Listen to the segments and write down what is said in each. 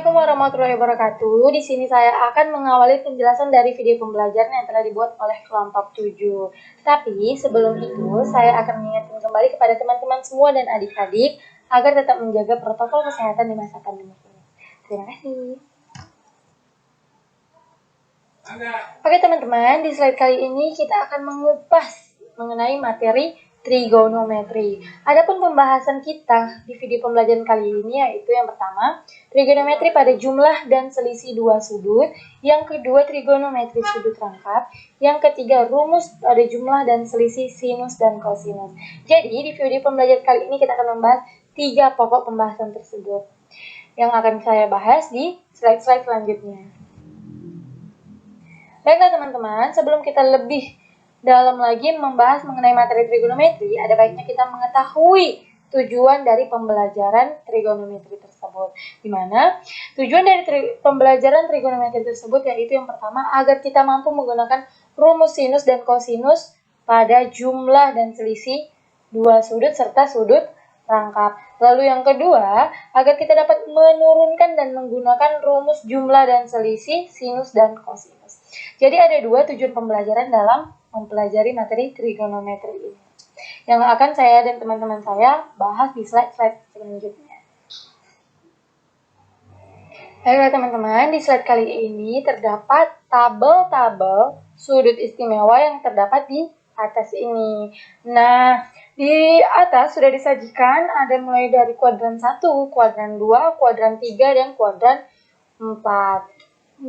Assalamualaikum warahmatullahi wabarakatuh. Di sini saya akan mengawali penjelasan dari video pembelajaran yang telah dibuat oleh kelompok 7. Tapi sebelum itu, saya akan mengingatkan kembali kepada teman-teman semua dan adik-adik agar tetap menjaga protokol kesehatan di masa pandemi ini. Terima kasih. Oke teman-teman, di slide kali ini kita akan mengupas mengenai materi trigonometri. Adapun pembahasan kita di video pembelajaran kali ini yaitu yang pertama, trigonometri pada jumlah dan selisih dua sudut. Yang kedua, trigonometri sudut rangkap. Yang ketiga, rumus pada jumlah dan selisih sinus dan kosinus. Jadi, di video pembelajaran kali ini kita akan membahas 3 pokok pembahasan tersebut yang akan saya bahas di slide-slide selanjutnya. Baiklah teman-teman, sebelum kita lebih dalam lagi membahas mengenai materi trigonometri, ada baiknya kita mengetahui tujuan dari pembelajaran trigonometri tersebut. Di mana tujuan dari pembelajaran trigonometri tersebut yaitu yang pertama, agar kita mampu menggunakan rumus sinus dan kosinus pada jumlah dan selisih dua sudut serta sudut rangkap. Lalu yang kedua, agar kita dapat menurunkan dan menggunakan rumus jumlah dan selisih sinus dan kosinus. Jadi ada 2 tujuan pembelajaran dalam mempelajari materi trigonometri ini, yang akan saya dan teman-teman saya bahas di slide-slide selanjutnya. Baiklah teman-teman, di slide kali ini terdapat tabel-tabel sudut istimewa yang terdapat di atas ini. Nah, di atas sudah disajikan ada mulai dari kuadran 1, kuadran 2, kuadran 3, dan kuadran 4.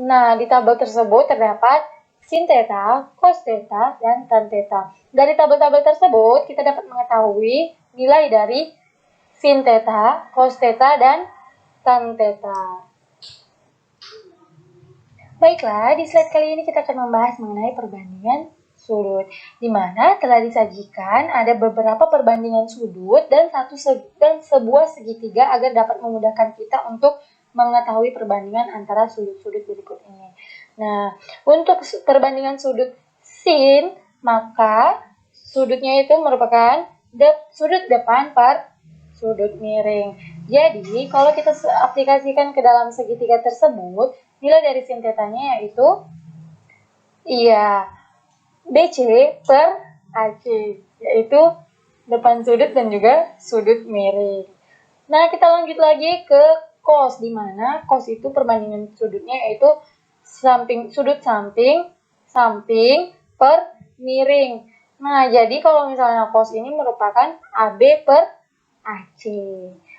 Nah, di tabel tersebut terdapat sin theta, cos theta, dan tan theta. Dari tabel-tabel tersebut, kita dapat mengetahui nilai dari sin theta, cos theta, dan tan theta. Baiklah, di slide kali ini kita akan membahas mengenai perbandingan sudut, di mana telah disajikan ada beberapa perbandingan sudut dan sebuah segitiga agar dapat memudahkan kita untuk mengetahui perbandingan antara sudut-sudut berikut ini. Nah, untuk perbandingan sudut sin, maka sudutnya itu merupakan sudut depan per sudut miring. Jadi, kalau kita aplikasikan ke dalam segitiga tersebut, nilai dari sin tetanya yaitu BC per AC, yaitu depan sudut dan juga sudut miring. Nah, kita lanjut lagi ke cos, di mana cos itu perbandingan sudutnya yaitu sudut samping per miring. Nah, jadi kalau misalnya cos ini merupakan AB per AC.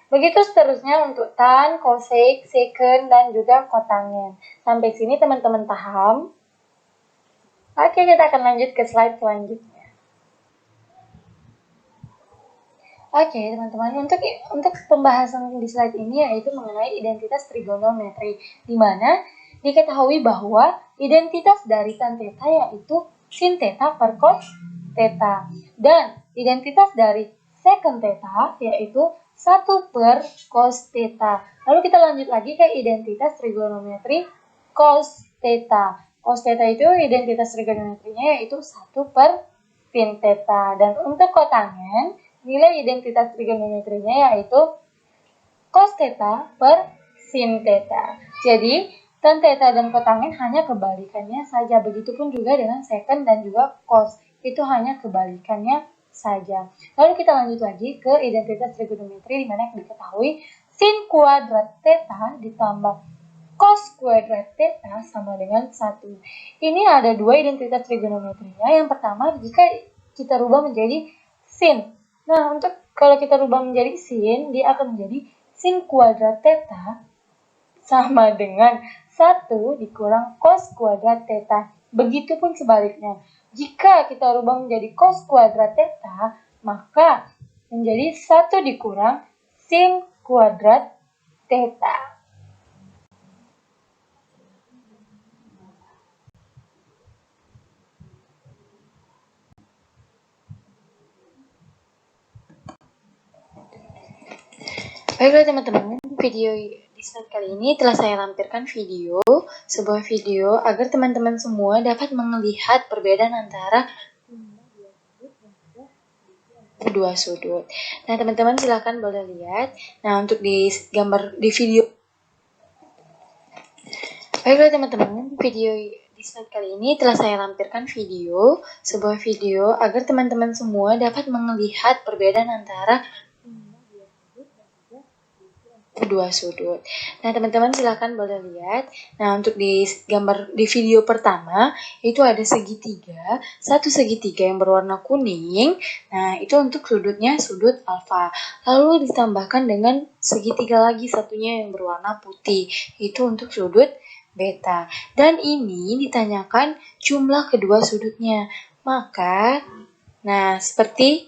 Begitu seterusnya untuk tan, cosec, secant, dan juga kotangen. Sampai sini teman-teman paham? Oke, kita akan lanjut ke slide selanjutnya. Oke, teman-teman, untuk pembahasan di slide ini yaitu mengenai identitas trigonometri, di mana diketahui bahwa identitas dari tan theta yaitu sin theta per cos theta, dan identitas dari secant theta yaitu 1 per cos theta. Lalu kita lanjut lagi ke identitas trigonometri cos theta. Cos theta itu identitas trigonometrinya yaitu 1 per sin theta. Dan untuk kotangen, nilai identitas trigonometrinya yaitu cos theta per sin theta. Jadi, tan theta dan kotangen hanya kebalikannya saja. Begitupun juga dengan secant dan juga cos. Itu hanya kebalikannya saja. Lalu kita lanjut lagi ke identitas trigonometri, di mana diketahui sin kuadrat theta ditambah cos kuadrat theta sama dengan 1. Ini ada 2 identitas trigonometrinya. Yang pertama, jika kita rubah menjadi sin. Nah, untuk kalau kita rubah menjadi sin, dia akan menjadi sin kuadrat theta sama dengan 1 dikurang cos kuadrat theta. Begitupun sebaliknya. Jika kita rubah menjadi cos kuadrat theta, maka menjadi 1 dikurang sin kuadrat theta. Baiklah teman-teman, video di slide kali ini telah saya lampirkan sebuah video agar teman-teman semua dapat melihat perbedaan antara dua sudut. Nah, teman-teman silahkan boleh lihat. Nah, untuk di video Baiklah teman-teman, video di slide kali ini telah saya lampirkan sebuah video agar teman-teman semua dapat melihat perbedaan antara dua sudut. Nah, teman-teman silahkan boleh lihat. Nah, untuk di gambar di video pertama itu ada segitiga, satu segitiga yang berwarna kuning. Nah, itu untuk sudutnya sudut alfa. Lalu ditambahkan dengan segitiga lagi satunya yang berwarna putih. Itu untuk sudut beta. Dan ini ditanyakan jumlah kedua sudutnya. Maka, nah seperti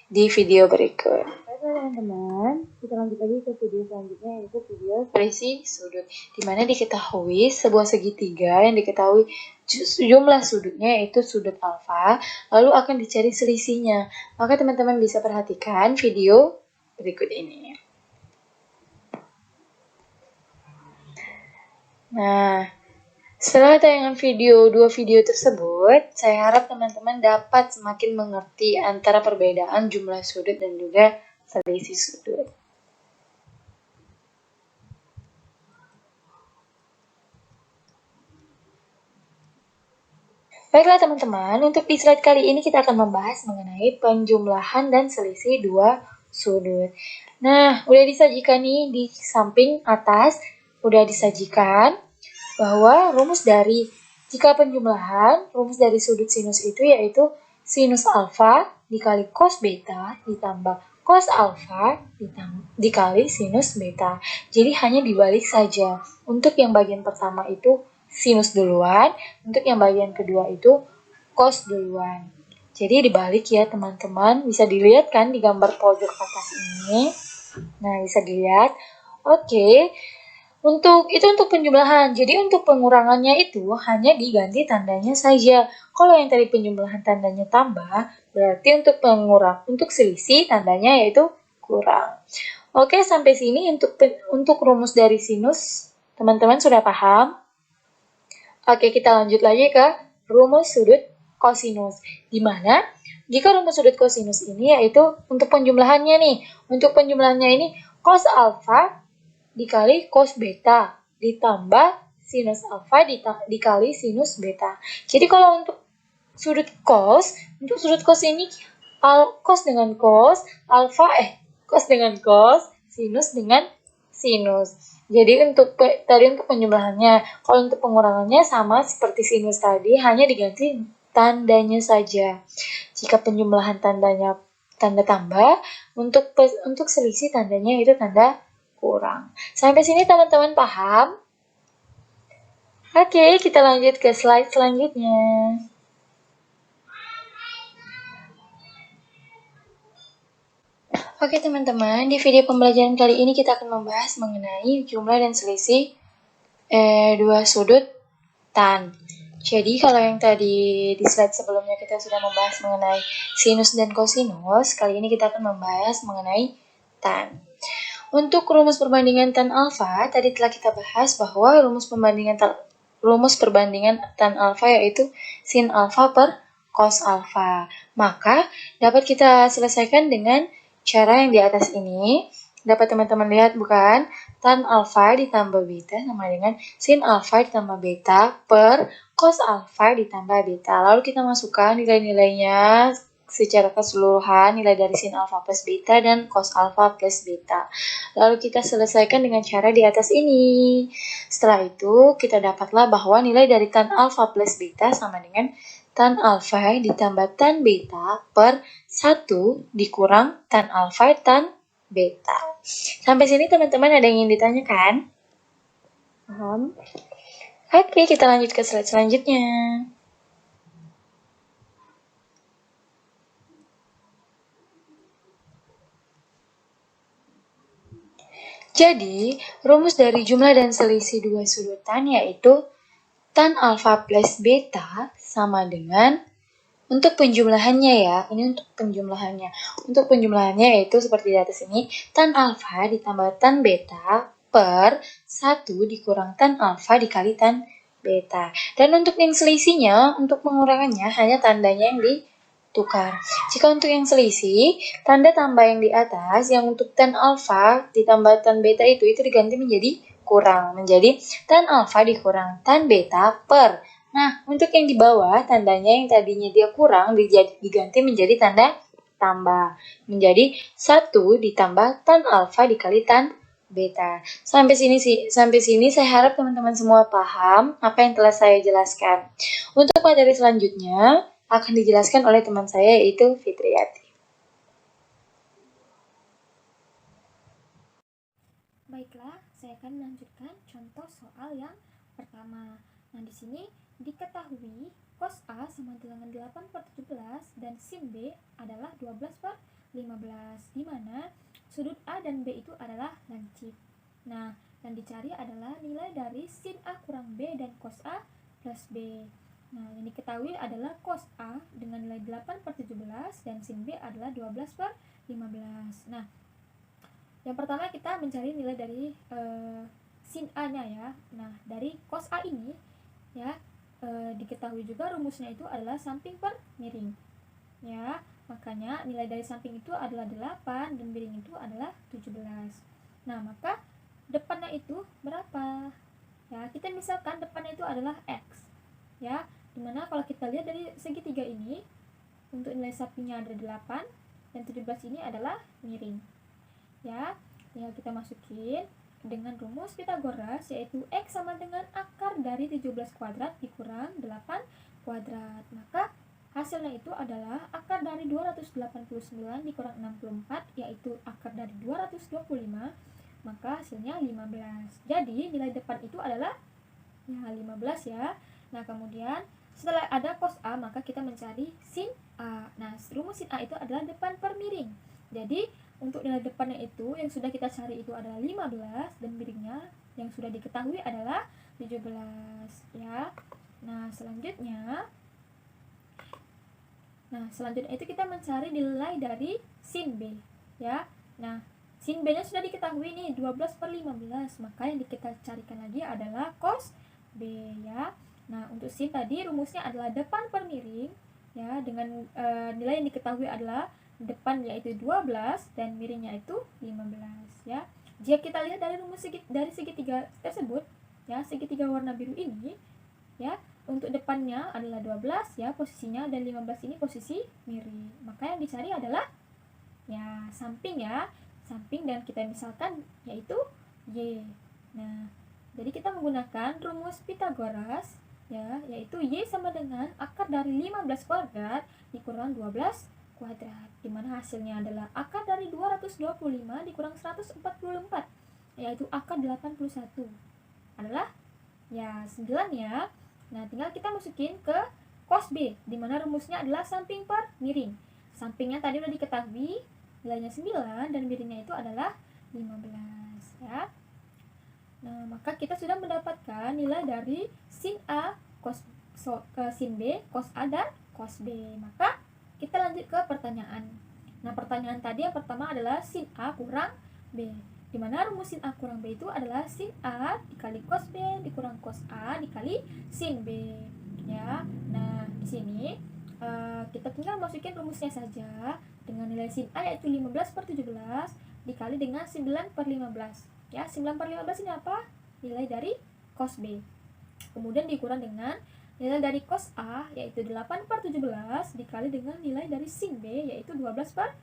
di video berikut. Oke teman-teman, kita lanjut lagi ke video selanjutnya yaitu video selisih sudut. Dimana diketahui sebuah segitiga yang diketahui jumlah sudutnya yaitu sudut alfa, lalu akan dicari selisihnya. Maka teman-teman bisa perhatikan video berikut ini. Nah, setelah tayangan dua video tersebut, saya harap teman-teman dapat semakin mengerti antara perbedaan jumlah sudut dan juga selisih sudut. Baiklah teman-teman, untuk di slide kali ini kita akan membahas mengenai penjumlahan dan selisih dua sudut. Nah, udah disajikan nih di samping atas, udah disajikan bahwa rumus dari jika penjumlahan, rumus dari sudut sinus itu yaitu sinus alfa dikali cos beta ditambah cos alfa dikali sinus beta. Jadi hanya dibalik saja. Untuk yang bagian pertama itu sinus duluan, untuk yang bagian kedua itu cos duluan. Jadi dibalik ya teman-teman, bisa dilihat kan di gambar pojok atas ini. Nah, bisa dilihat. Oke. Untuk penjumlahan. Jadi untuk pengurangannya itu hanya diganti tandanya saja. Kalau yang tadi penjumlahan tandanya tambah, berarti untuk selisih tandanya yaitu kurang. Oke, sampai sini untuk rumus dari sinus. Teman-teman sudah paham? Oke, kita lanjut lagi ke rumus sudut kosinus. Di mana jika rumus sudut kosinus ini yaitu untuk penjumlahannya nih. Untuk penjumlahannya ini cos alfa dikali cos beta ditambah sinus alfa dikali sinus beta. Jadi kalau untuk sudut cos ini cos dengan cos, cos dengan cos, sinus dengan sinus. Jadi untuk penjumlahannya, kalau untuk pengurangannya sama seperti sinus tadi, hanya diganti tandanya saja. Jika penjumlahan tanda tambah, untuk selisih tandanya itu tanda kurang. Sampai sini teman-teman paham? Oke, kita lanjut ke slide selanjutnya. Oke teman-teman, di video pembelajaran kali ini kita akan membahas mengenai jumlah dan selisih dua sudut tan. Jadi kalau yang tadi di slide sebelumnya kita sudah membahas mengenai sinus dan kosinus, kali ini kita akan membahas mengenai tan. Untuk rumus perbandingan tan alfa, tadi telah kita bahas bahwa rumus perbandingan tan alfa yaitu sin alfa per cos alfa. Maka dapat kita selesaikan dengan cara yang di atas ini. Dapat teman-teman lihat bukan? Tan alfa ditambah beta sama dengan sin alfa ditambah beta per cos alfa ditambah beta. Lalu kita masukkan nilai-nilainya secara keseluruhan, nilai dari sin alfa plus beta dan cos alfa plus beta. Lalu kita selesaikan dengan cara di atas ini. Setelah itu, kita dapatlah bahwa nilai dari tan alfa plus beta sama dengan tan alfa ditambah tan beta per 1 dikurang tan alfa tan beta. Sampai sini teman-teman ada yang ingin ditanyakan? Paham? Oke, kita lanjut ke slide selanjutnya. Jadi, rumus dari jumlah dan selisih dua sudutan yaitu tan alfa plus beta sama dengan untuk penjumlahannya ya, ini untuk penjumlahannya. Untuk penjumlahannya yaitu seperti di atas ini, tan alfa ditambah tan beta per 1 dikurang tan alfa dikali tan beta. Dan untuk yang selisihnya, untuk pengurangannya hanya tandanya yang ditukar. Jika untuk yang selisih, tanda tambah yang di atas, yang untuk tan alfa ditambah tan beta itu diganti menjadi kurang. Menjadi tan alfa dikurang tan beta per. Nah, untuk yang di bawah, tandanya yang tadinya dia kurang diganti menjadi tanda tambah. Menjadi 1 ditambah tan alfa dikali tan beta. Sampai sini saya harap teman-teman semua paham apa yang telah saya jelaskan. Untuk materi selanjutnya akan dijelaskan oleh teman saya yaitu Fitriati. Baiklah, saya akan melanjutkan contoh soal yang pertama. Nah, di sini diketahui cos A sama dengan 8/17 dan sin B adalah 12/15, di mana sudut A dan B itu adalah lancip. Nah, yang dicari adalah nilai dari sin A kurang B dan cos A plus B. Nah, yang diketahui adalah cos A dengan nilai 8/17 dan sin B adalah 12/15. Nah, yang pertama kita mencari nilai dari sin A-nya ya. Nah, dari cos A ini ya diketahui juga rumusnya itu adalah samping per miring. Ya, makanya nilai dari samping itu adalah 8 dan miring itu adalah 17. Nah, maka depannya itu berapa? Ya, kita misalkan depannya itu adalah X. Ya, dimana kalau kita lihat dari segitiga ini untuk nilai sampingnya ada 8 dan 17 ini adalah miring. Ya, tinggal kita masukin dengan rumus Pythagoras, yaitu X sama dengan akar dari 17 kuadrat dikurang 8 kuadrat. Maka hasilnya itu adalah akar dari 289 dikurang 64, yaitu akar dari 225, maka hasilnya 15. Jadi nilai depan itu adalah ya 15 ya. Nah, kemudian setelah ada cos A, maka kita mencari sin A. Nah, rumus sin A itu adalah depan per miring. Jadi untuk nilai depannya itu yang sudah kita cari itu adalah 15 dan miringnya yang sudah diketahui adalah 17 ya. Nah, selanjutnya itu kita mencari nilai dari sin B ya. Nah, sin B nya sudah diketahui nih 12/15, maka yang kita carikan lagi adalah cos B ya. Nah, untuk sin tadi rumusnya adalah depan per miring ya, dengan nilai yang diketahui adalah depan yaitu 12 dan miringnya itu 15 ya. Jika kita lihat dari rumus dari segitiga tersebut ya, segitiga warna biru ini ya, untuk depannya adalah 12 ya posisinya dan 15 ini posisi miring. Maka yang dicari adalah ya samping ya, samping dan kita misalkan yaitu Y. Nah, jadi kita menggunakan rumus Pythagoras ya, yaitu Y sama dengan akar dari 15 kuadrat dikurang 12 kuadrat, dimana hasilnya adalah akar dari 225 dikurang 144, yaitu akar 81 adalah ya 9 ya. Nah, tinggal kita masukin ke cos B, dimana rumusnya adalah samping per miring. Sampingnya tadi udah diketahui nilainya 9 dan miringnya itu adalah 15 ya. Nah, maka kita sudah mendapatkan nilai dari sin A sin B, cos A dan cos B. Maka kita lanjut ke pertanyaan. Nah, pertanyaan tadi yang pertama adalah sin A kurang B, di mana rumus sin A kurang B itu adalah sin A dikali cos B dikurang cos A dikali sin B ya. Nah, di sini kita tinggal masukin rumusnya saja dengan nilai sin A yaitu 15/17 dikali dengan 9/15 ya. 9/15 ini apa? Nilai dari cos B. Kemudian dikurang dengan nilai dari cos A yaitu 8/17 dikali dengan nilai dari sin B yaitu 12/15.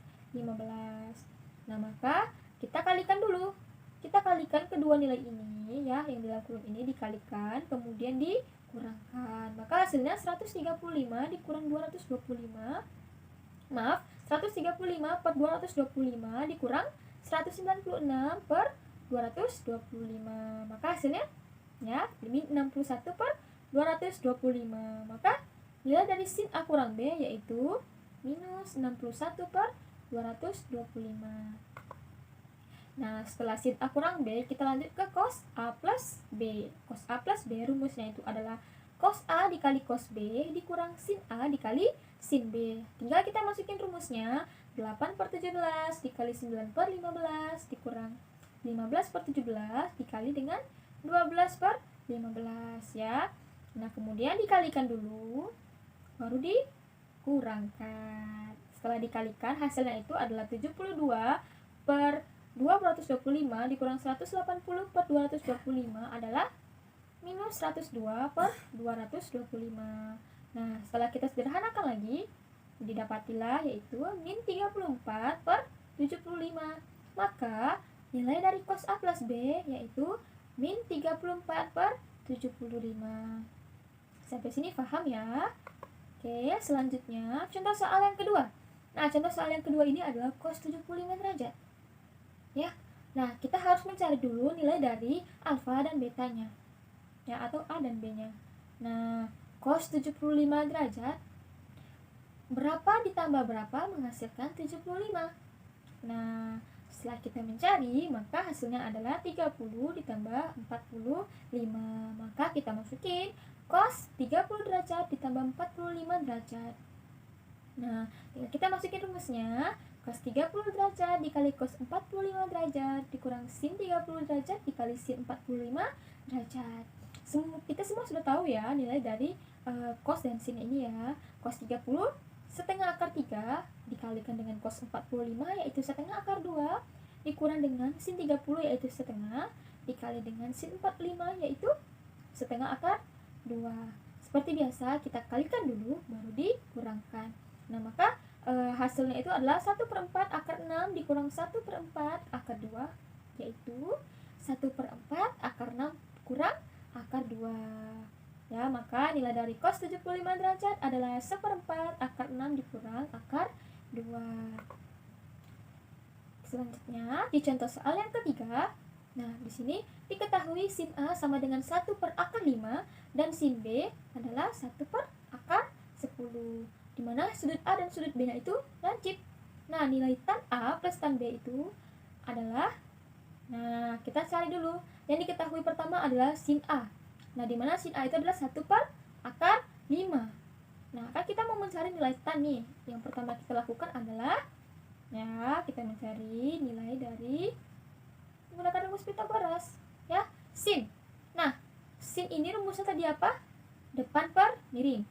Nah, maka kita kalikan dulu. Kita kalikan kedua nilai ini ya, yang di dalam kurung ini dikalikan kemudian dikurangkan. Maka hasilnya 135 dikurang 225. Maaf, 135/225 dikurang 196/225. Maka hasilnya ya 61/225. Maka nilai dari sin A kurang B yaitu minus 61/225. Nah, setelah sin A kurang B, kita lanjut ke cos A plus B. Cos A plus B rumusnya itu adalah cos A dikali cos B dikurang sin A dikali sin B. Tinggal kita masukin rumusnya, 8/17 dikali 9/15 dikurang 15/17 dikali dengan 12/15 ya. Nah, kemudian dikalikan dulu, baru dikurangkan. Setelah dikalikan, hasilnya itu adalah 72/15 225 dikurang 180 per 225 adalah minus 102 per 225. Nah, setelah kita sederhanakan lagi, didapatilah yaitu min 34 per 75. Maka nilai dari cos A plus B yaitu min 34 per 75. Sampai sini paham ya? Oke, selanjutnya contoh soal yang kedua. Nah, contoh soal yang kedua ini adalah cos 75 derajat. Ya. Nah, kita harus mencari dulu nilai dari alfa dan betanya. Ya, atau A dan B-nya. Nah, cos 75 derajat berapa ditambah berapa menghasilkan 75. Nah, setelah kita mencari, maka hasilnya adalah 30 ditambah 45. Maka kita masukin cos 30 derajat ditambah 45 derajat. Nah, kita masukin rumusnya. Cos 30 derajat dikali cos 45 derajat dikurang sin 30 derajat dikali sin 45 derajat. Kita semua sudah tahu ya nilai dari cos dan sin ini ya. Cos 30 setengah akar 3 dikalikan dengan cos 45 yaitu setengah akar 2 dikurang dengan sin 30 yaitu setengah dikali dengan sin 45 yaitu setengah akar 2. Seperti biasa kita kalikan dulu baru dikurangkan. Nah, maka hasilnya itu adalah 1/4 akar 6 dikurang 1/4 akar 2 yaitu 1/4 akar 6 kurang akar 2. Ya, maka nilai dari cos 75 derajat adalah 1/4 akar 6 dikurang akar 2. Selanjutnya, di contoh soal yang ketiga, nah, di sini diketahui sin A sama dengan 1 per akar 5 dan sin B adalah 1 per akar 10. Di mana sudut A dan sudut B-nya itu lancip. Nah, nilai tan A plus tan B itu adalah, nah, kita cari dulu. Yang diketahui pertama adalah sin A. Nah, di mana sin A itu adalah 1 per akar 5. Nah, kan kita mau mencari nilai tan nih. Yang pertama kita lakukan adalah, ya, kita mencari nilai dari menggunakan rumus Pythagoras. Ya, sin. Nah, sin ini rumusnya tadi apa? Depan per miring.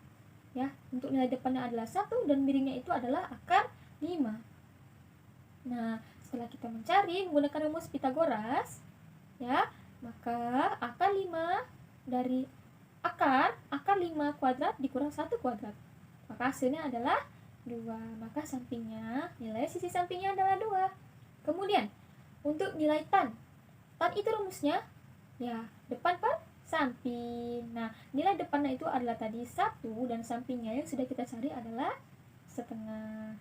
Ya, untuk nilai depannya adalah 1 dan miringnya itu adalah akar 5. Nah, setelah kita mencari menggunakan rumus Pythagoras, ya, maka akar 5 dari akar 5 kuadrat dikurang 1 kuadrat. Maka hasilnya adalah 2. Maka sampingnya, nilai sisi sampingnya adalah 2. Kemudian, untuk nilai tan. Tan itu rumusnya, ya, depan per samping. Nah, nilai depannya itu adalah tadi 1 dan sampingnya yang sudah kita cari adalah setengah.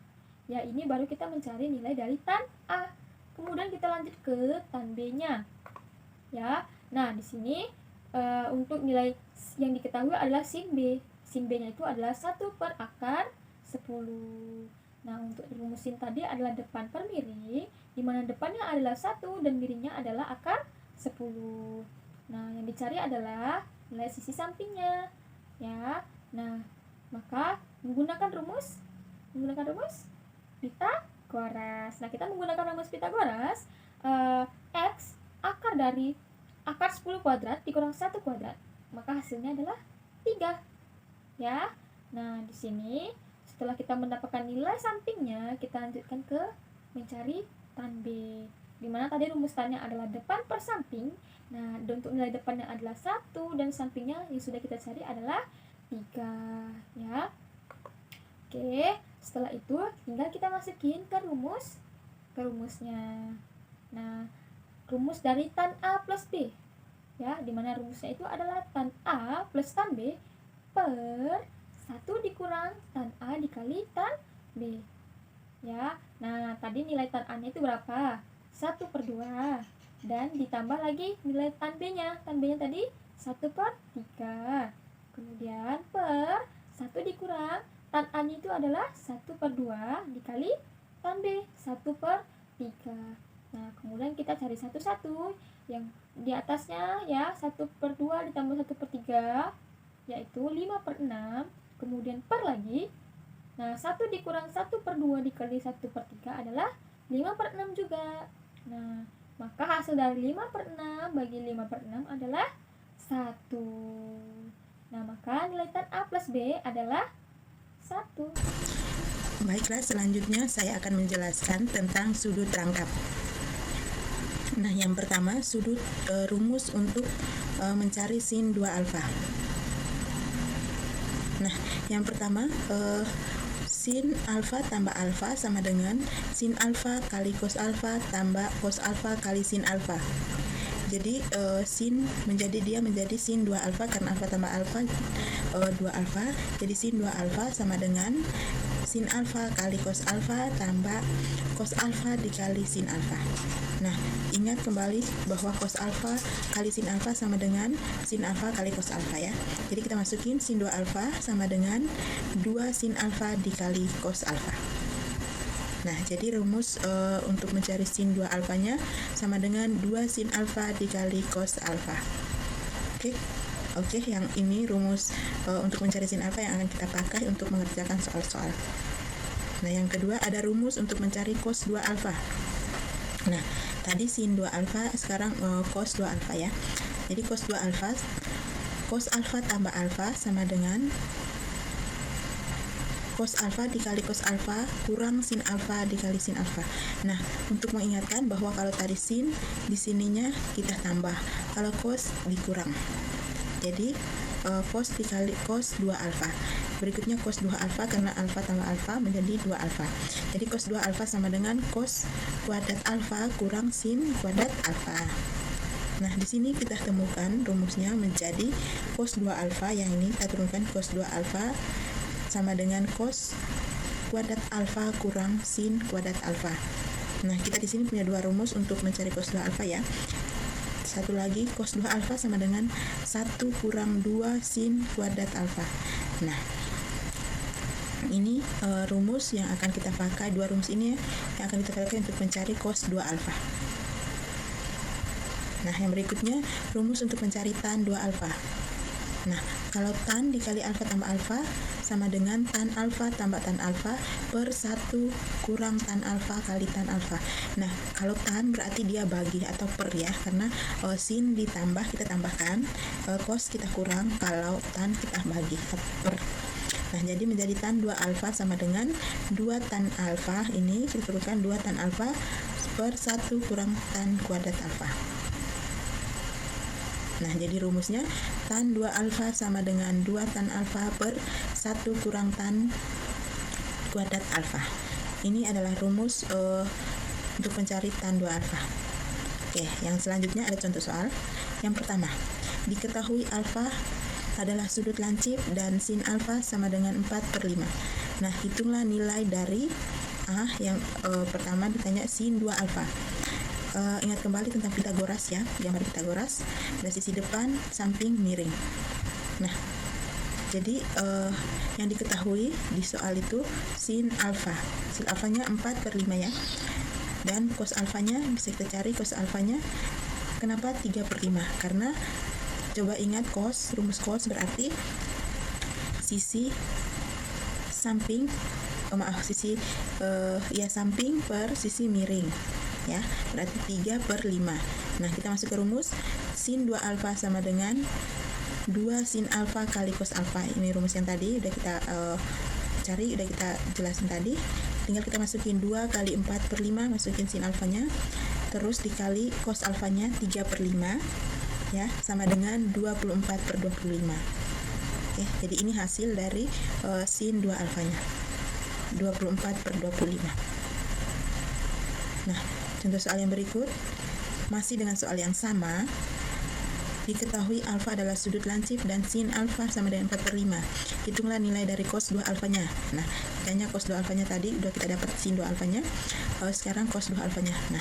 Ya, ini baru kita mencari nilai dari tan A. Kemudian kita lanjut ke tan B-nya. Ya. Nah, di sini untuk nilai yang diketahui adalah sin B. Sin B-nya itu adalah 1 per akar 10. Nah, untuk rumus sin tadi adalah depan per miring, di mana depannya adalah 1 dan miringnya adalah akar 10. Nah, yang dicari adalah nilai sisi sampingnya. Ya. Nah, maka menggunakan rumus Pythagoras. Nah, kita menggunakan rumus Pythagoras, X akar dari akar 10 kuadrat dikurang 1 kuadrat. Maka hasilnya adalah 3. Ya. Nah, di sini setelah kita mendapatkan nilai sampingnya, kita lanjutkan ke mencari tan B. Dimana tadi rumus tannya adalah depan per samping. Nah, untuk nilai depannya adalah 1 dan sampingnya yang sudah kita cari adalah 3. Ya. Oke, setelah itu tinggal kita masukin ke rumusnya. Nah, rumus dari tan A plus B. Ya, dimana rumusnya itu adalah tan A plus tan B per 1 dikurang tan A dikali tan B. Ya, nah, tadi nilai tan A-nya itu berapa? 1/2. Dan ditambah lagi nilai tan B-nya. Tan B-nya tadi 1/3. Kemudian per 1 dikurang tan A-nya itu adalah 1/2 dikali tan B 1/3. Nah, kemudian kita cari satu-satu. Yang di atasnya ya 1/2 ditambah 1/3 yaitu 5/6. Kemudian per lagi. Nah, 1 dikurang 1/2 dikali 1/3 adalah 5/6 juga. Nah, maka hasil dari 5/6 bagi 5/6 adalah 1. Nah, maka nilai tan A plus B adalah 1. Baiklah, selanjutnya saya akan menjelaskan tentang sudut rangkap. Nah, yang pertama rumus untuk mencari sin 2 alfa. Nah, yang pertama sin alfa tambah alfa sama dengan sin alfa kali cos alfa tambah cos alfa kali sin alfa. Jadi sin menjadi sin 2 alfa karena alfa tambah alfa 2 alfa. Jadi sin 2 alfa sama dengan sin alfa kali cos alfa tambah cos alfa dikali sin alfa. Nah, ingat kembali bahwa cos alfa kali sin alfa sama dengan sin alfa kali cos alfa ya. Jadi kita masukin sin 2 alfa sama dengan 2 sin alfa dikali cos alfa. Nah, jadi rumus untuk mencari sin 2 alfanya sama dengan 2 sin alfa dikali cos alfa. Oke, yang ini rumus untuk mencari sin alfa yang akan kita pakai untuk mengerjakan soal-soal. Nah, yang kedua ada rumus untuk mencari cos 2 alfa. Nah, tadi sin 2 alfa, sekarang cos 2 alfa ya. Jadi cos 2 alfa, cos alfa tambah alfa sama dengan cos alfa dikali cos alfa kurang sin alfa dikali sin alfa. Nah, untuk mengingatkan bahwa kalau tadi sin, di sininya kita tambah. Kalau cos dikurang. Jadi cos dikali cos 2 alfa. Berikutnya cos 2 alfa karena alfa tambah alfa menjadi 2 alfa. Jadi cos 2 alfa sama dengan cos kuadrat alfa kurang sin kuadrat alfa. Nah, di sini kita temukan rumusnya menjadi cos 2 alfa, yang ini kita turunkan cos 2 alfa sama dengan cos kuadrat alfa kurang sin kuadrat alfa. Nah, kita di sini punya dua rumus untuk mencari cos 2 alfa ya. Satu lagi, cos 2 alfa sama dengan 1 kurang 2 sin kuadrat alfa. Nah, ini rumus yang akan kita pakai, dua rumus ini yang akan kita pakai untuk mencari cos 2 alfa. Nah, yang berikutnya rumus untuk mencari tan 2 alfa. Nah, kalau tan dikali alfa tambah alfa sama dengan tan alfa tambah tan alfa per 1 kurang tan alfa kali tan alfa. Nah, kalau tan berarti dia bagi atau per ya, karena sin ditambah kita tambahkan, cos kita kurang, kalau tan kita bagi per. Nah, jadi menjadi tan 2 alfa sama dengan 2 tan alfa, ini kita turunkan 2 tan alfa per 1 kurang tan kuadrat alfa. Nah, jadi rumusnya tan 2 alfa sama dengan 2 tan alfa per 1 kurang tan kuadrat alfa. Ini adalah rumus untuk mencari tan 2 alfa. Oke, yang selanjutnya ada contoh soal. Yang pertama, diketahui alfa adalah sudut lancip dan sin alfa sama dengan 4/5. Nah, hitunglah nilai dari A. Yang pertama ditanya sin 2 alfa. Ingat kembali tentang Pitagoras ya, gambar Pitagoras, dari sisi depan, samping, miring. Nah, jadi yang diketahui di soal itu sin alfa. Sin alfanya 4/5 ya. Dan cos alfanya bisa kita cari cos alfanya. Kenapa 3/5? Karena coba ingat rumus cos berarti sisi samping, samping per sisi miring. Ya, berarti 3/5. Nah, kita masuk ke rumus sin 2 alfa sama dengan 2 sin alfa kali cos alfa. Ini rumus yang tadi udah kita cari, udah kita jelasin tadi. Tinggal kita masukin 2 kali 4/5, masukin sin alfanya, terus dikali cos alfanya 3/5 ya, sama dengan 24/25. Oke, jadi ini hasil dari sin 2 alfanya, 24/25. Nah, contoh soal yang berikut masih dengan soal yang sama. Diketahui alfa adalah sudut lancip dan sin alfa sama dengan 4/5. Hitunglah nilai dari cos 2 alfanya. Nah, ditanya cos 2 alfanya tadi udah kita dapat sin 2 alfanya. Sekarang cos 2 alfanya. Nah,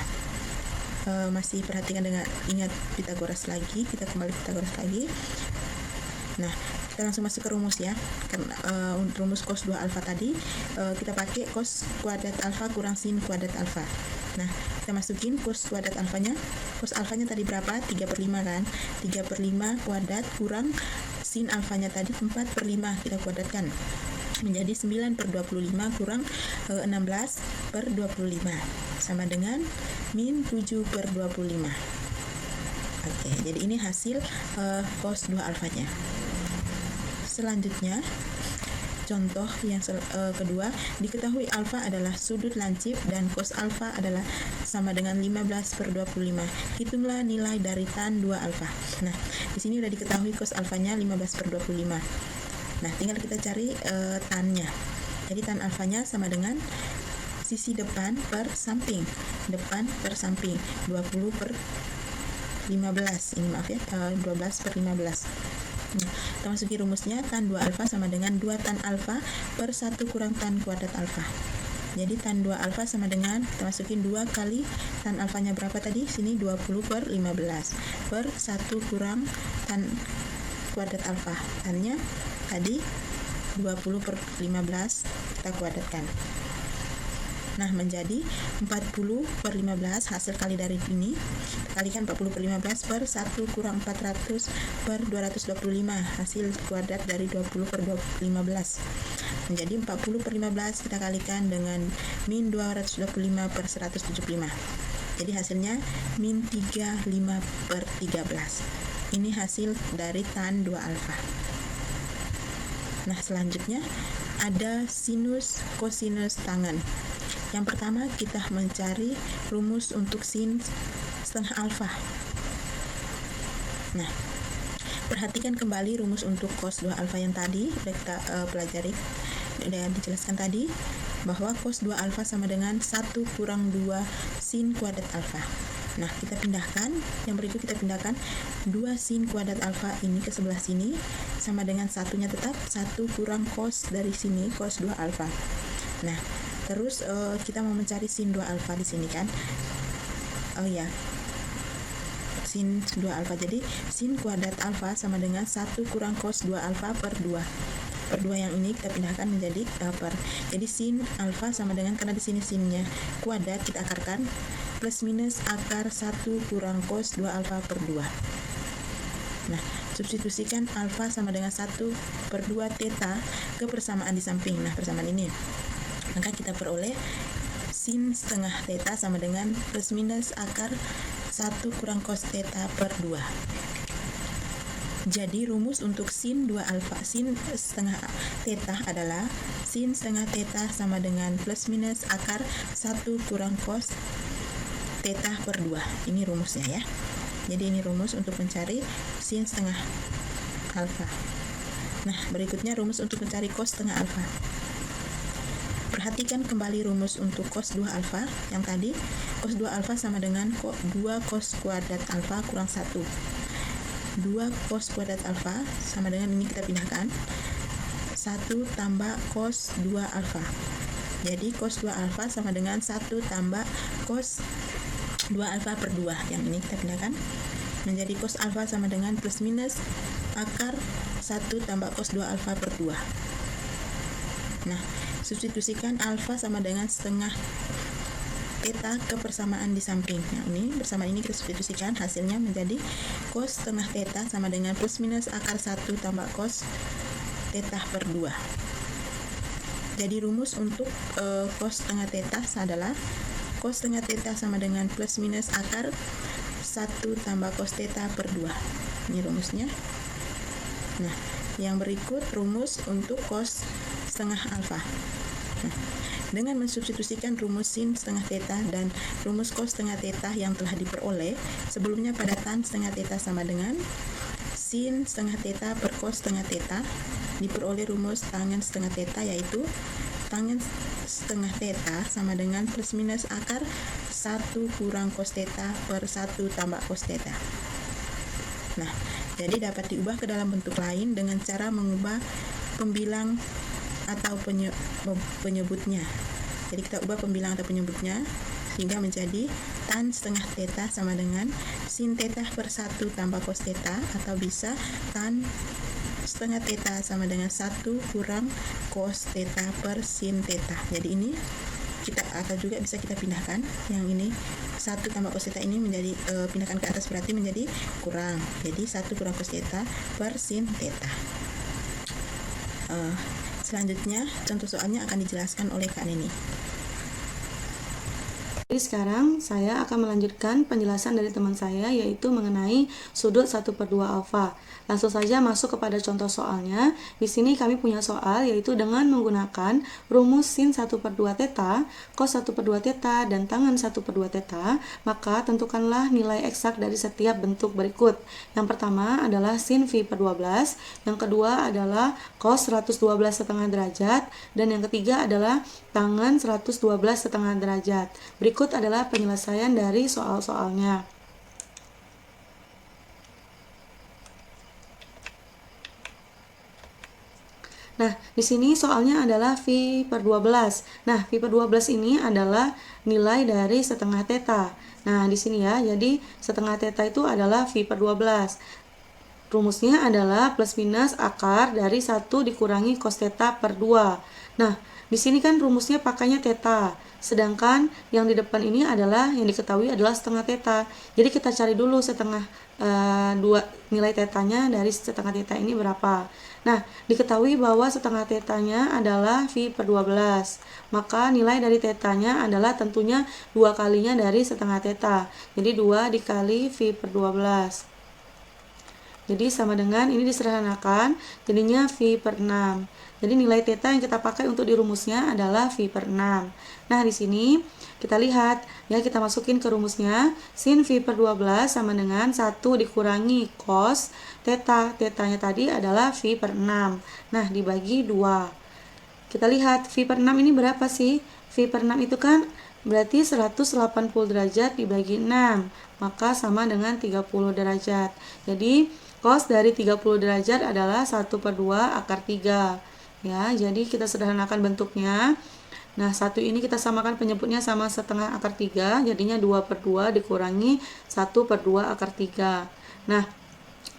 masih perhatikan dengan ingat Pitagoras lagi. Kita kembali Pitagoras lagi. Nah, kita langsung masuk ke rumus ya. Karena rumus cos 2 alfa tadi kita pakai cos kuadrat alfa kurang sin kuadrat alfa. Nah, kita masukin cos kuadrat alfanya. Cos alfanya tadi berapa? 3/5 kan? 3/5 kuadrat kurang sin alfanya tadi 4/5, kita kuadratkan menjadi 9/25 kurang 16/25 sama dengan min 7/25. Oke, jadi ini hasil cos 2 alfanya. Selanjutnya contoh yang kedua, diketahui alfa adalah sudut lancip dan cos alfa adalah sama dengan 15/25. Hitunglah nilai dari tan 2 alfa. Nah, di sini udah diketahui cos alfanya 15/25. Nah, tinggal kita cari tannya. Jadi tan alfanya sama dengan sisi depan per samping. Depan per samping 20/15. Ini maaf ya, 12/15. Nah, kita masuki rumusnya. Tan 2 alfa sama dengan 2 tan alfa per 1 kurang tan kuadrat alfa. Jadi tan 2 alfa sama dengan, kita masukin 2 kali tan alfanya berapa tadi? Sini 20/15 per 1 kurang tan kuadrat alfa. Tannya tadi 20/15 kita kuadratkan. Nah, menjadi 40/15. Hasil kali dari ini kalikan 40/15 per 1 kurang 400 per 225. Hasil kuadrat dari 20/15 menjadi 40/15. Kita kalikan dengan min 225 per 175. Jadi hasilnya min 35/13. Ini hasil dari tan 2 alfa. Nah, selanjutnya ada sinus kosinus tangen. Yang pertama, kita mencari rumus untuk sin setengah alfa. Nah, perhatikan kembali rumus untuk cos 2 alfa yang tadi sudah kita pelajari, sudah dijelaskan tadi bahwa cos 2 alfa sama dengan 1 kurang 2 sin kuadrat alfa. Nah, kita pindahkan, yang berikut kita pindahkan 2 sin kuadrat alfa ini ke sebelah sini sama dengan satunya tetap 1 kurang cos dari sini, cos 2 alfa. Nah, terus kita mau mencari sin 2 alfa di sini kan. Oh ya, sin 2 alfa. Jadi sin kuadrat alfa sama dengan 1 kurang cos 2 alfa per 2. Per 2 yang ini kita pindahkan menjadi per. Jadi sin alfa sama dengan, karena di sini sinnya kuadrat, kita akarkan plus minus akar 1 kurang cos 2 alfa per 2. Nah, substitusikan alfa sama dengan 1/2 theta ke persamaan di samping. Nah, persamaan ini, maka kita peroleh sin setengah theta sama dengan plus minus akar 1 kurang cos theta per 2. Jadi rumus untuk sin 2 alfa, sin setengah theta adalah sin setengah theta sama dengan plus minus akar 1 kurang cos theta per 2. Ini rumusnya ya. Jadi ini rumus untuk mencari sin setengah alfa. Nah, berikutnya rumus untuk mencari cos setengah alfa. Perhatikan kembali rumus untuk cos 2 alfa yang tadi. Cos 2 alfa sama dengan 2 cos kuadrat alfa kurang 1. 2 cos kuadrat alfa sama dengan, ini kita pindahkan, 1 tambah cos 2 alfa. Jadi cos 2 alfa sama dengan 1 tambah cos 2 alfa per 2. Yang ini kita pindahkan menjadi cos alfa sama dengan plus minus akar 1 tambah cos 2 alfa per 2. Nah, substitusikan alfa sama dengan setengah theta ke persamaan di samping. Nah, ini persamaan ini kita substitusikan, hasilnya menjadi cos setengah theta sama dengan plus minus akar 1 tambah cos theta per 2. Jadi rumus untuk cos setengah theta adalah cos setengah theta sama dengan plus minus akar 1 tambah cos theta per 2. Ini rumusnya. Nah, yang berikut rumus untuk cos setengah alfa. Nah, dengan mensubstitusikan rumus sin setengah theta dan rumus cos setengah theta yang telah diperoleh sebelumnya pada tan setengah theta sama dengan sin setengah theta per cos setengah theta, diperoleh rumus tangen setengah theta, yaitu tangen setengah theta sama dengan plus minus akar 1 kurang cos theta per 1 tambah cos theta. Nah, jadi dapat diubah ke dalam bentuk lain dengan cara mengubah pembilang atau penyebutnya. Jadi kita ubah pembilang atau penyebutnya sehingga menjadi tan setengah theta sama dengan sin theta per 1 tambah cos theta, atau bisa tan setengah theta sama dengan 1 kurang cos theta per sin theta. Jadi ini kita, atau juga bisa kita pindahkan yang ini 1 tambah cos theta ini menjadi pindahkan ke atas, berarti menjadi kurang. Jadi 1 kurang cos theta per sin theta. Selanjutnya contoh soalnya akan dijelaskan oleh Kak Neni. Jadi sekarang saya akan melanjutkan penjelasan dari teman saya, yaitu mengenai sudut 1/2 alfa. Langsung saja masuk kepada contoh soalnya. Di sini kami punya soal, yaitu dengan menggunakan rumus sin 1/2 theta, cos 1/2 theta, dan tangen 1/2 theta, maka tentukanlah nilai eksak dari setiap bentuk berikut. Yang pertama adalah sin phi per 12, yang kedua adalah cos 112,5 derajat, dan yang ketiga adalah tangen 112,5 derajat. Berikut adalah penyelesaian dari soal-soalnya. Nah, di sini soalnya adalah phi per 12. Nah, phi per 12 ini adalah nilai dari setengah theta. Nah, di sini ya, jadi setengah theta itu adalah phi per 12. Rumusnya adalah plus minus akar dari 1 dikurangi cos theta per 2. Nah, di sini kan rumusnya pakainya theta. Sedangkan yang di depan ini adalah, yang diketahui adalah setengah theta. Jadi kita cari dulu setengah nilai tetanya dari setengah theta ini berapa. Nah, diketahui bahwa setengah tetanya adalah phi per 12. Maka nilai dari tetanya adalah tentunya 2 kalinya dari setengah theta. Jadi 2 dikali phi per 12. Jadi sama dengan ini disederhanakan, jadinya phi per 6. Jadi nilai theta yang kita pakai untuk dirumusnya adalah phi per 6. Nah, di sini kita lihat ya, kita masukin ke rumusnya. Sin phi per 12 sama dengan 1 dikurangi cos theta. Tetanya tadi adalah phi per 6. Nah, dibagi 2. Kita lihat phi per 6 ini berapa sih? Phi per 6 itu kan berarti 180 derajat dibagi 6. Maka sama dengan 30 derajat. Jadi cos dari 30 derajat adalah 1/2 akar 3. Ya, jadi kita sederhanakan bentuknya. Nah, 1 ini kita samakan penyebutnya sama setengah akar 3, jadinya 2/2 dikurangi 1/2 akar 3. Nah,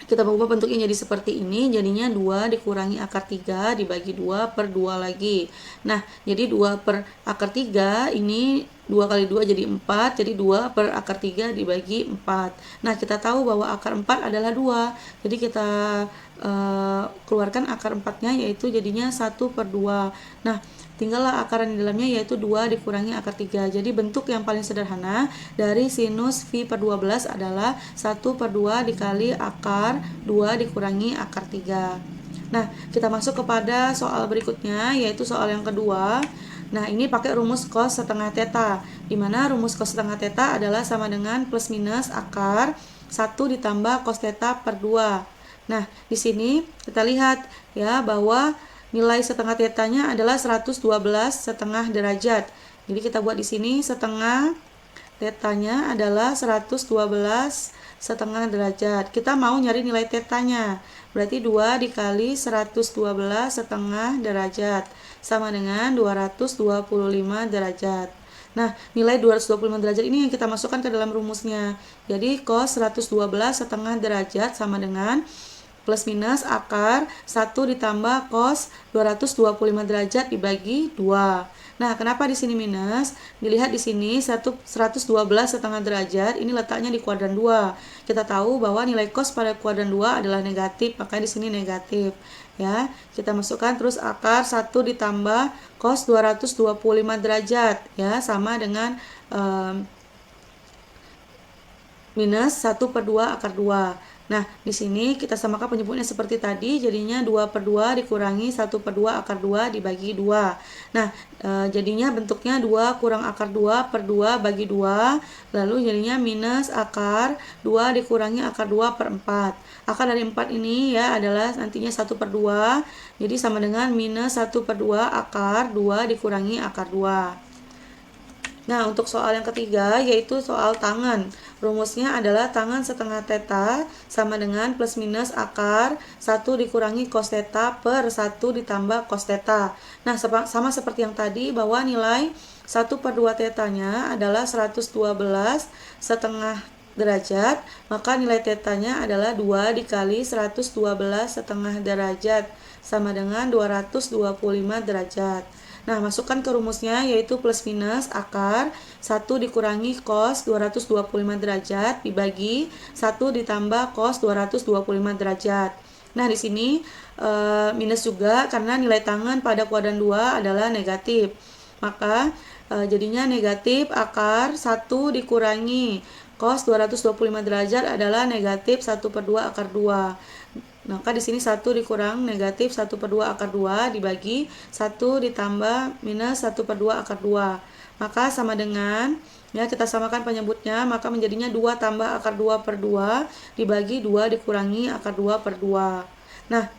kita ubah bentuknya jadi seperti ini, jadinya 2 dikurangi akar 3 dibagi 2/2 lagi. Nah, jadi 2 per akar 3 ini 2 kali 2 jadi 4, jadi 2 per akar 3 dibagi 4. Nah, kita tahu bahwa akar 4 adalah 2, jadi kita keluarkan akar 4-nya, yaitu jadinya 1/2. Nah, tinggallah akaran di dalamnya, yaitu 2 dikurangi akar 3. Jadi bentuk yang paling sederhana dari sinus phi per 12 adalah 1/2 dikali akar 2 dikurangi akar 3. Nah, kita masuk kepada soal berikutnya, yaitu soal yang kedua. Nah, ini pakai rumus cos setengah theta, di mana rumus cos setengah theta adalah sama dengan plus minus akar 1 ditambah cos theta per 2. Nah, di sini kita lihat ya bahwa nilai setengah tetanya adalah 112,5 derajat. Jadi kita buat di sini setengah tetanya adalah 112,5 derajat. Kita mau nyari nilai tetanya. Berarti 2 dikali 112,5 derajat sama dengan 225 derajat. Nah, nilai 225 derajat ini yang kita masukkan ke dalam rumusnya. Jadi cos 112,5 derajat sama dengan plus minus akar 1 ditambah cos 225 derajat dibagi 2. Nah, kenapa di sini minus? Dilihat di sini 112,5 derajat ini letaknya di kuadran 2. Kita tahu bahwa nilai cos pada kuadran 2 adalah negatif, maka di sini negatif. Ya, kita masukkan terus akar 1 ditambah cos 225 derajat ya, sama dengan minus 1/2 akar 2. Nah, di sini kita samakan penyebutnya seperti tadi, jadinya 2/2 dikurangi 1/2 akar 2 dibagi 2. Nah, jadinya bentuknya 2 kurang akar 2 per 2 bagi 2, lalu jadinya minus akar 2 dikurangi akar 2 per 4. Akar dari 4 ini ya adalah nantinya 1/2, jadi sama dengan minus 1/2 akar 2 dikurangi akar 2. Nah, untuk soal yang ketiga, yaitu soal tangen. Rumusnya adalah tangen setengah theta sama dengan plus minus akar 1 dikurangi cos theta per 1 ditambah cos theta. Nah, sama seperti yang tadi, bahwa nilai 1/2 tetanya adalah 112,5 derajat, maka nilai tetanya adalah 2 dikali 112,5 derajat sama dengan 225 derajat. Nah, masukkan ke rumusnya, yaitu plus minus akar 1 dikurangi cos 225 derajat dibagi 1 ditambah cos 225 derajat. Nah, di sini minus juga karena nilai tangen pada kuadran 2 adalah negatif. Maka jadinya negatif akar 1 dikurangi cos 225 derajat adalah negatif 1/2 akar 2. Maka di sini 1 dikurang negatif 1/2 akar 2 dibagi 1 ditambah minus 1/2 akar 2. Maka sama dengan, ya kita samakan penyebutnya, maka menjadinya 2 tambah akar 2/2 dibagi 2 dikurangi akar 2/2. Nah,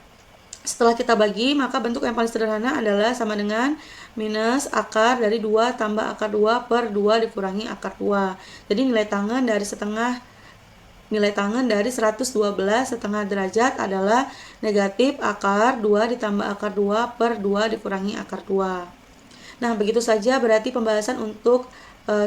setelah kita bagi, maka bentuk yang paling sederhana adalah sama dengan minus akar dari 2 tambah akar 2/2 dikurangi akar 2. Jadi nilai tangen dari 112 setengah derajat adalah negatif akar 2 ditambah akar 2/2 dikurangi akar 2. Nah, begitu saja berarti pembahasan untuk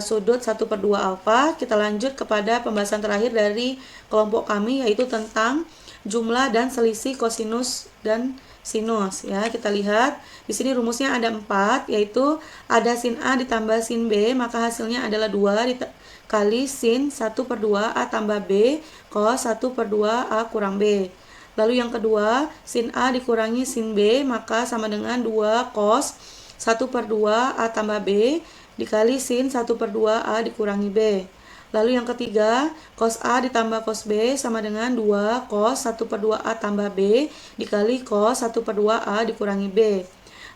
sudut 1/2 alfa. Kita lanjut kepada pembahasan terakhir dari kelompok kami, yaitu tentang jumlah dan selisih kosinus dan sinus. Ya, kita lihat di sini rumusnya ada 4, yaitu ada sin A ditambah sin B, maka hasilnya adalah 2 kali sin 1/2 A tambah B cos 1/2 A kurang B. Lalu yang kedua, sin A dikurangi sin B, maka sama dengan 2 cos 1/2 A tambah B dikali sin 1/2 A dikurangi B. Lalu yang ketiga, cos A ditambah cos B sama dengan 2 cos 1/2 A tambah B dikali cos 1/2 A dikurangi B.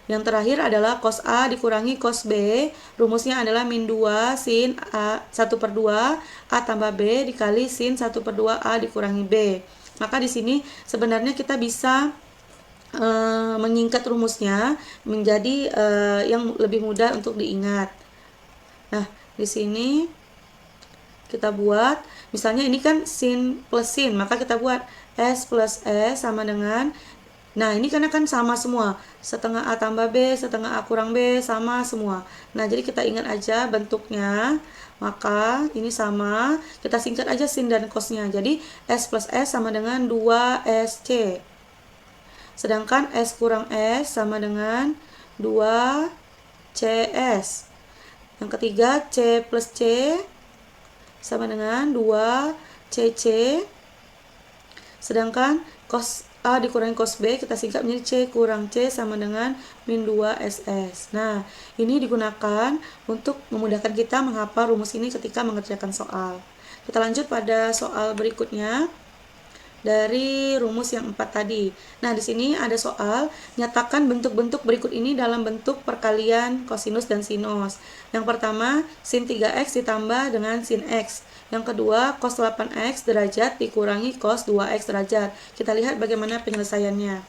Yang terakhir adalah cos A dikurangi cos B, rumusnya adalah min 2 sin A 1/2 A tambah B dikali sin 1/2 A dikurangi B. Maka di sini sebenarnya kita bisa menyingkat rumusnya menjadi yang lebih mudah untuk diingat. Nah, di sini kita buat, misalnya ini kan sin plus sin, maka kita buat S plus S sama dengan, nah ini karena kan sama semua, setengah A tambah B, setengah A kurang B, sama semua. Nah, jadi kita ingat aja bentuknya, maka ini sama, kita singkat aja sin dan cosnya. Jadi S plus S sama dengan 2SC. Sedangkan S kurang S sama dengan 2CS. Yang ketiga, C plus C sama dengan 2CC. Sedangkan cos A dikurangi cos B kita singkat menjadi C kurang C sama dengan min 2SS. Nah, ini digunakan untuk memudahkan kita menghafal rumus ini ketika mengerjakan soal. Kita lanjut pada soal berikutnya dari rumus yang 4 tadi. Nah, di sini ada soal, nyatakan bentuk-bentuk berikut ini dalam bentuk perkalian kosinus dan sinus. Yang pertama, sin 3x ditambah dengan sin x. Yang kedua, cos 8x derajat dikurangi cos 2x derajat. Kita lihat bagaimana penyelesaiannya.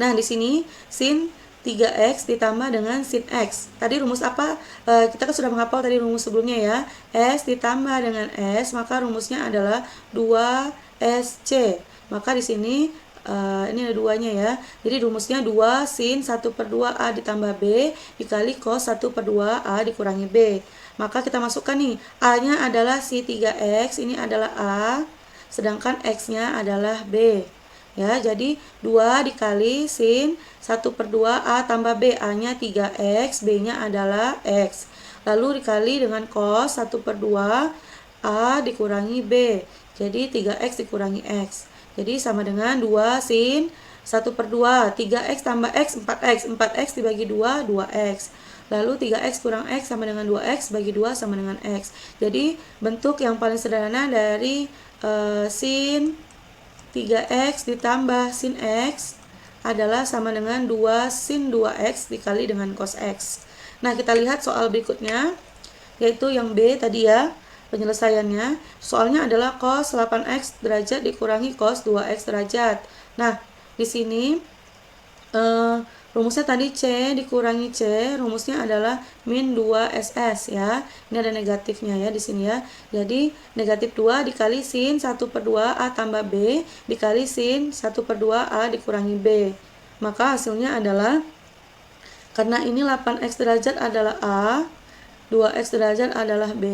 Nah, di sini sin 3x ditambah dengan sin x. Tadi rumus apa? Kita kan sudah menghafal tadi rumus sebelumnya ya. S ditambah dengan S, maka rumusnya adalah 2SC. Maka di sini ini ada duanya ya. Jadi rumusnya 2 sin 1/2 A ditambah B dikali cos 1/2 A dikurangi B. Maka kita masukkan nih, A-nya adalah si 3x, ini adalah A, sedangkan X-nya adalah B. Ya, jadi 2 dikali sin 1/2 A tambah B, A-nya 3x, B-nya adalah X. Lalu dikali dengan cos 1/2 A dikurangi B. Jadi 3x dikurangi X. Jadi sama dengan 2 sin 1/2, 3x tambah x, 4x. 4x dibagi 2, 2x. Lalu 3x kurang x sama dengan 2x, bagi 2 sama dengan x. Jadi bentuk yang paling sederhana dari sin 3x ditambah sin x adalah sama dengan 2 sin 2x dikali dengan cos x. Nah, kita lihat soal berikutnya, yaitu yang B tadi ya. Penyelesaiannya, soalnya adalah cos 8x derajat dikurangi cos 2x derajat. Nah, di sini rumusnya tadi C dikurangi C, rumusnya adalah min 2SS ya. Ini ada negatifnya ya di sini ya. Jadi negatif 2 dikali sin 1/2 A tambah B dikali sin 1/2 A dikurangi B. Maka hasilnya adalah, karena ini 8x derajat adalah A, 2x derajat adalah B,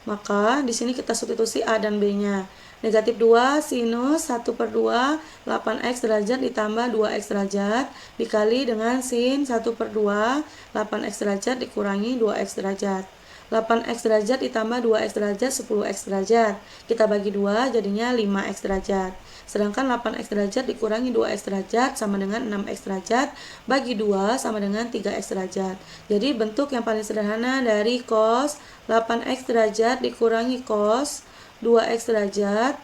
maka di sini kita substitusi A dan B-nya. Negatif 2 sinus 1/2 8x derajat ditambah 2x derajat dikali dengan sin 1/2 8x derajat dikurangi 2x derajat. 8x derajat ditambah 2x derajat 10x derajat. Kita bagi 2 jadinya 5x derajat. Sedangkan 8x derajat dikurangi 2x derajat sama dengan 6x derajat, bagi 2 sama dengan 3x derajat. Jadi bentuk yang paling sederhana dari cos 8x derajat dikurangi cos 2x derajat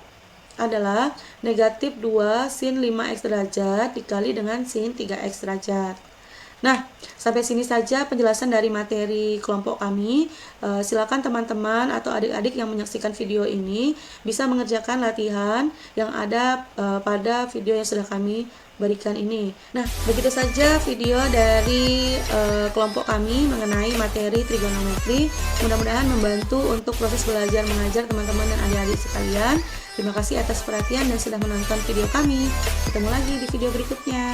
adalah negatif 2 sin 5x derajat dikali dengan sin 3x derajat. Nah, sampai sini saja penjelasan dari materi kelompok kami. Silakan teman-teman atau adik-adik yang menyaksikan video ini bisa mengerjakan latihan yang ada pada video yang sudah kami berikan ini. Nah, begitu saja video dari kelompok kami mengenai materi trigonometri. Mudah-mudahan membantu untuk proses belajar mengajar teman-teman dan adik-adik sekalian. Terima kasih atas perhatian dan sudah menonton video kami. Ketemu lagi di video berikutnya.